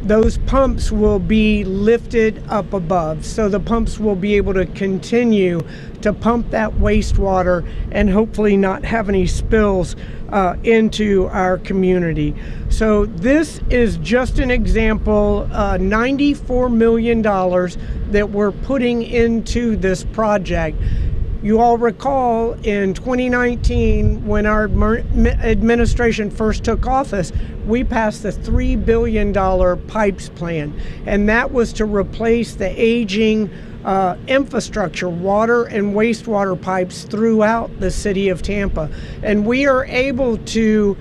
those pumps will be lifted up above. So the pumps will be able to continue to pump that wastewater and hopefully not have any spills into our community. So this is just an example, $94 million that we're putting into this project. You all recall in 2019, when our administration first took office, we passed the $3 billion pipes plan, and that was to replace the aging infrastructure, water and wastewater pipes throughout the city of Tampa. And we are able to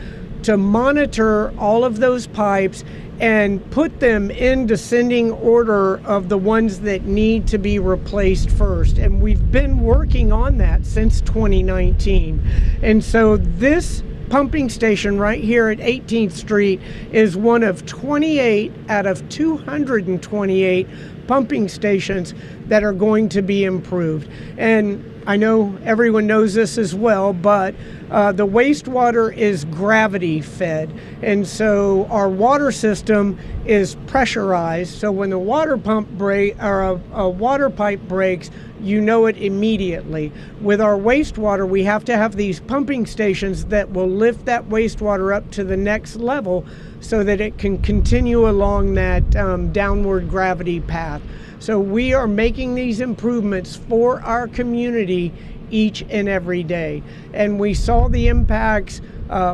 monitor all of those pipes and put them in descending order of the ones that need to be replaced first. And we've been working on that since 2019. And so this pumping station right here at 18th Street is one of 28 out of 228 pumping stations that are going to be improved. And I know everyone knows this as well, but the wastewater is gravity fed. And so our water system is pressurized. So when the water pump break or a water pipe breaks, you know it immediately. With our wastewater, we have to have these pumping stations that will lift that wastewater up to the next level so that it can continue along that downward gravity path. So we are making these improvements for our community each and every day. And we saw the impacts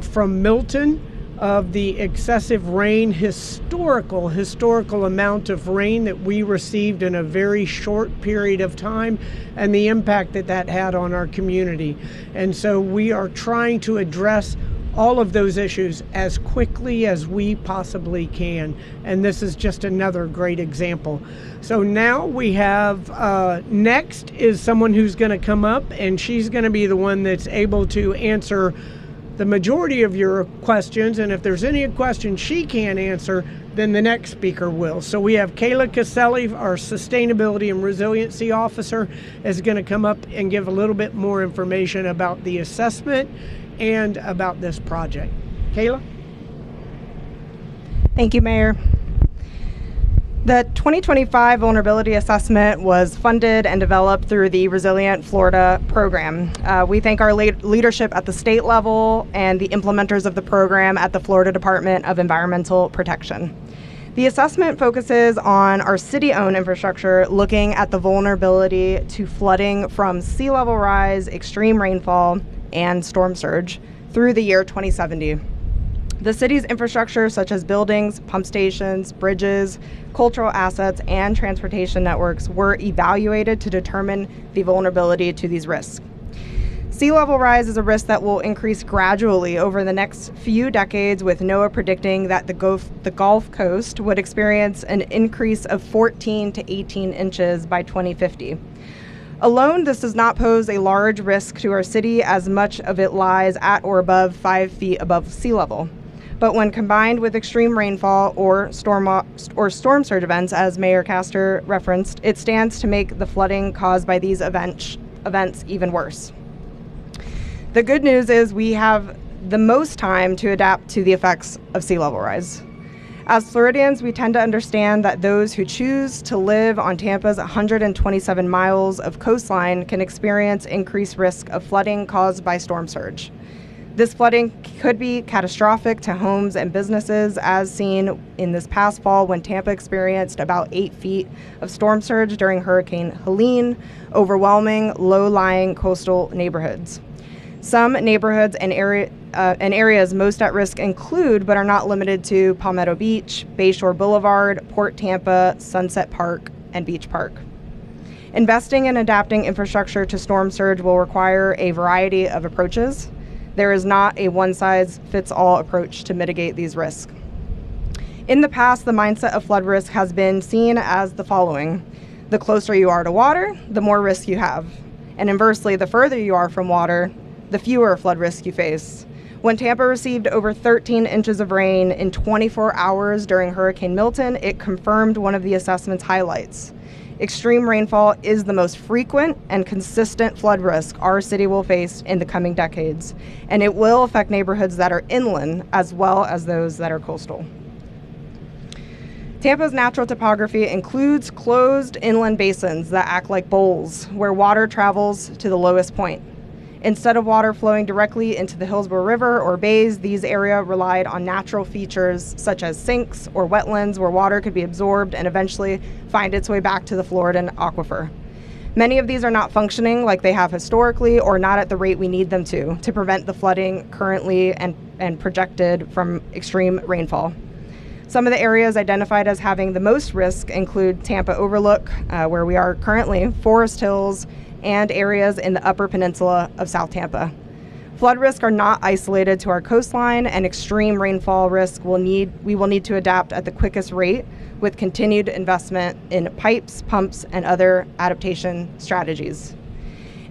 from Milton of the excessive rain, historical amount of rain that we received in a very short period of time, and the impact that that had on our community. And so we are trying to address all of those issues as quickly as we possibly can. And this is just another great example. So now we have, next is someone who's gonna come up, and she's gonna be the one that's able to answer the majority of your questions. And if there's any questions she can't answer, then the next speaker will. So we have Kayla Caselli, our Sustainability and Resiliency Officer, is gonna come up and give a little bit more information about the assessment and about this project. Kayla? Thank you, Mayor. The 2025 Vulnerability Assessment was funded and developed through the Resilient Florida program. We thank our leadership at the state level and the implementers of the program at the Florida Department of Environmental Protection. The assessment focuses on our city-owned infrastructure, looking at the vulnerability to flooding from sea level rise, extreme rainfall, and storm surge through the year 2070. The city's infrastructure, such as buildings, pump stations, bridges, cultural assets, and transportation networks, were evaluated to determine the vulnerability to these risks. Sea level rise is a risk that will increase gradually over the next few decades, with NOAA predicting that the Gulf Coast would experience an increase of 14 to 18 inches by 2050. Alone, this does not pose a large risk to our city, as much of it lies at or above 5 feet above sea level. But when combined with extreme rainfall or storm surge events, as Mayor Castor referenced, it stands to make the flooding caused by these events even worse. The good news is we have the most time to adapt to the effects of sea level rise. As Floridians, we tend to understand that those who choose to live on Tampa's 127 miles of coastline can experience increased risk of flooding caused by storm surge. This flooding could be catastrophic to homes and businesses, as seen in this past fall when Tampa experienced about 8 feet of storm surge during Hurricane Helene, overwhelming low-lying coastal neighborhoods. Some neighborhoods and areas most at risk include, but are not limited to, Palmetto Beach, Bayshore Boulevard, Port Tampa, Sunset Park, and Beach Park. Investing and adapting infrastructure to storm surge will require a variety of approaches. There is not a one-size-fits-all approach to mitigate these risks. In the past, the mindset of flood risk has been seen as the following: the closer you are to water, the more risk you have. And inversely, the further you are from water, the fewer flood risks you face. When Tampa received over 13 inches of rain in 24 hours during Hurricane Milton, it confirmed one of the assessment's highlights. Extreme rainfall is the most frequent and consistent flood risk our city will face in the coming decades, and it will affect neighborhoods that are inland as well as those that are coastal. Tampa's natural topography includes closed inland basins that act like bowls, where water travels to the lowest point. Instead of water flowing directly into the Hillsborough River or bays, these areas relied on natural features such as sinks or wetlands where water could be absorbed and eventually find its way back to the Floridan aquifer. Many of these are not functioning like they have historically or not at the rate we need them to prevent the flooding currently and projected from extreme rainfall. Some of the areas identified as having the most risk include Tampa Overlook, where we are currently, Forest Hills, and areas in the Upper Peninsula of South Tampa. Flood risks are not isolated to our coastline, and extreme rainfall risk we will need to adapt at the quickest rate with continued investment in pipes, pumps, and other adaptation strategies.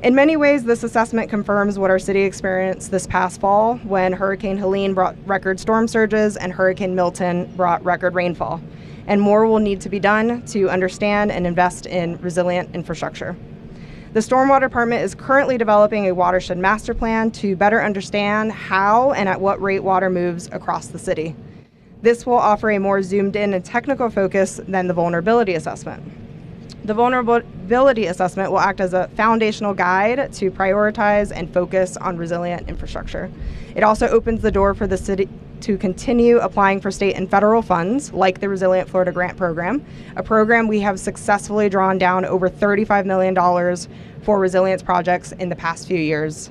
In many ways, this assessment confirms what our city experienced this past fall when Hurricane Helene brought record storm surges and Hurricane Milton brought record rainfall. And more will need to be done to understand and invest in resilient infrastructure. The Stormwater Department is currently developing a watershed master plan to better understand how and at what rate water moves across the city. This will offer a more zoomed in and technical focus than the vulnerability assessment. The vulnerability assessment will act as a foundational guide to prioritize and focus on resilient infrastructure. It also opens the door for the city to continue applying for state and federal funds, like the Resilient Florida Grant Program, a program we have successfully drawn down over $35 million for resilience projects in the past few years.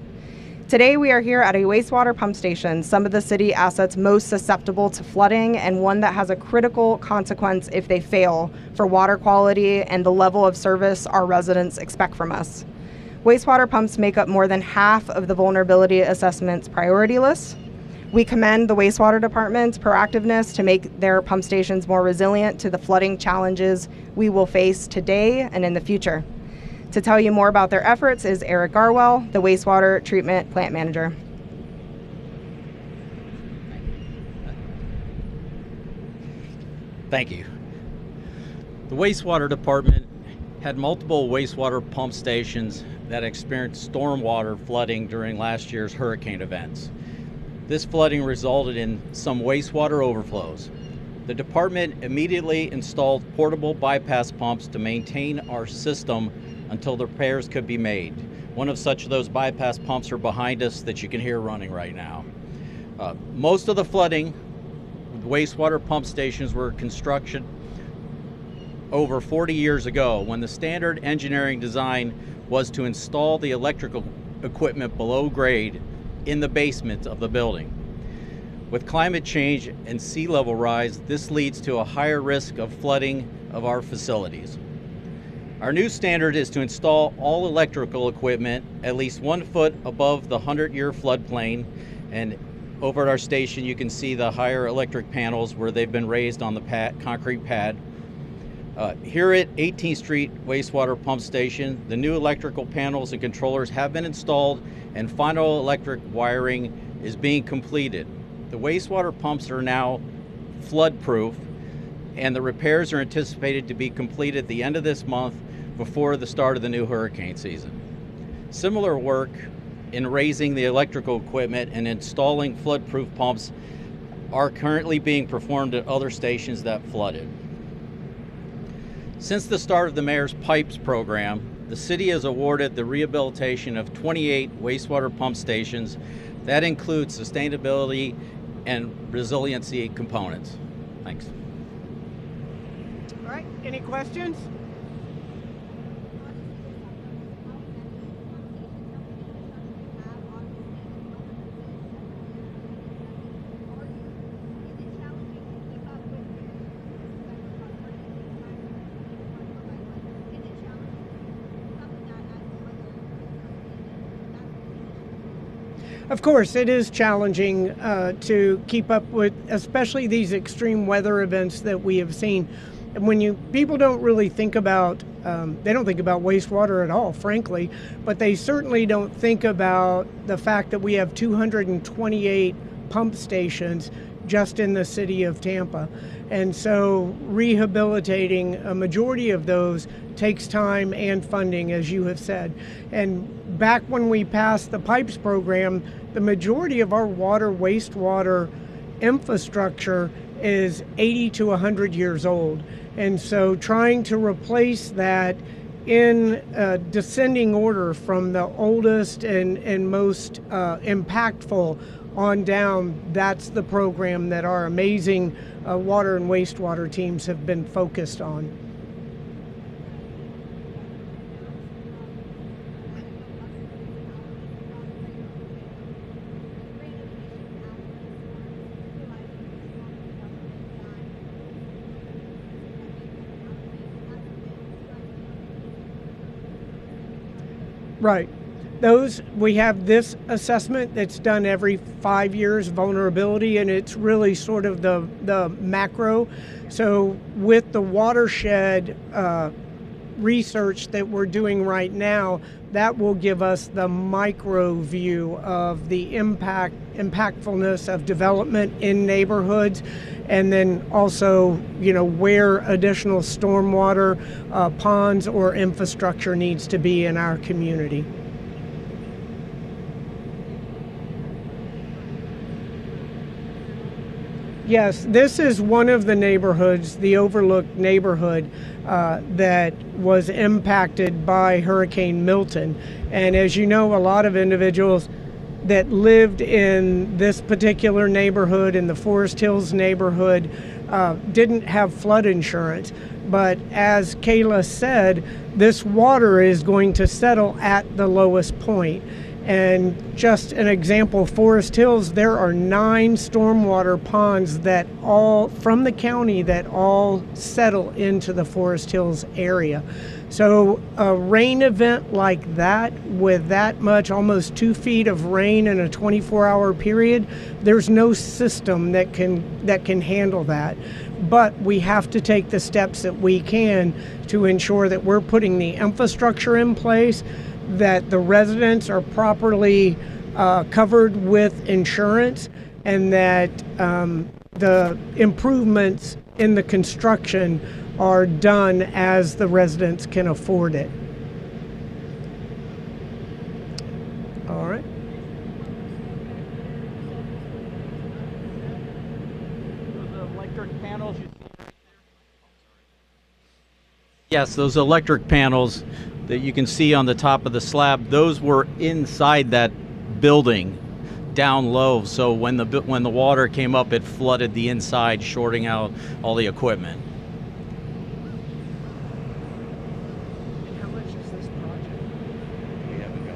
Today, we are here at a wastewater pump station, some of the city assets most susceptible to flooding and one that has a critical consequence if they fail for water quality and the level of service our residents expect from us. Wastewater pumps make up more than half of the vulnerability assessment's priority list. We commend the wastewater department's proactiveness to make their pump stations more resilient to the flooding challenges we will face today and in the future. To tell you more about their efforts is Eric Garwell, the wastewater treatment plant manager. Thank you. The wastewater department had multiple wastewater pump stations that experienced stormwater flooding during last year's hurricane events. This flooding resulted in some wastewater overflows. The department immediately installed portable bypass pumps to maintain our system until the repairs could be made. One of those bypass pumps are behind us that you can hear running right now. Most of the flooding, wastewater pump stations were constructed over 40 years ago when the standard engineering design was to install the electrical equipment below grade in the basement of the building. With climate change and sea level rise, this leads to a higher risk of flooding of our facilities. Our new standard is to install all electrical equipment at least 1 foot above the 100-year floodplain, and over at our station you can see the higher electric panels where they've been raised on the concrete pad. Here at 18th Street Wastewater Pump Station, the new electrical panels and controllers have been installed and final electric wiring is being completed. The wastewater pumps are now flood-proof, and the repairs are anticipated to be completed at the end of this month before the start of the new hurricane season. Similar work in raising the electrical equipment and installing flood-proof pumps are currently being performed at other stations that flooded. Since the start of the Mayor's Pipes program, the city has awarded the rehabilitation of 28 wastewater pump stations that include sustainability and resiliency components. Thanks. All right, any questions? Of course, it is challenging to keep up with, especially these extreme weather events that we have seen. And when people don't really think about, they don't think about wastewater at all, frankly, but they certainly don't think about the fact that we have 228 pump stations just in the city of Tampa. And so rehabilitating a majority of those takes time and funding, as you have said. And back when we passed the pipes program, the majority of our wastewater infrastructure is 80 to 100 years old. And so trying to replace that in descending order from the oldest and most impactful on down, that's the program that our amazing water and wastewater teams have been focused on. Right. We have this assessment that's done every 5 years, vulnerability, and it's really sort of the macro. So with the watershed research that we're doing right now, that will give us the micro view of the impactfulness of development in neighborhoods, and then also, where additional stormwater, ponds, or infrastructure needs to be in our community. Yes, this is one of the neighborhoods, the overlooked neighborhood, that was impacted by Hurricane Milton. And as you know, a lot of individuals that lived in this particular neighborhood, in the Forest Hills neighborhood, didn't have flood insurance. But as Kayla said, this water is going to settle at the lowest point. And just an example, Forest Hills, there are 9 stormwater ponds that all from the county that all settle into the Forest Hills area. So a rain event like that, with that much, almost 2 feet of rain in a 24-hour period, there's no system that can handle that. But we have to take the steps that we can to ensure that we're putting the infrastructure in place, that the residents are properly covered with insurance, and that the improvements in the construction are done as the residents can afford it. All right. Those electric panels you see right there? Yes, those electric panels that you can see on the top of the slab, those were inside that building down low. So when the water came up, it flooded the inside, shorting out all the equipment. And how much is this project? We haven't got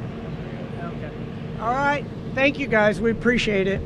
it. Okay. All right. Thank you, guys. We appreciate it.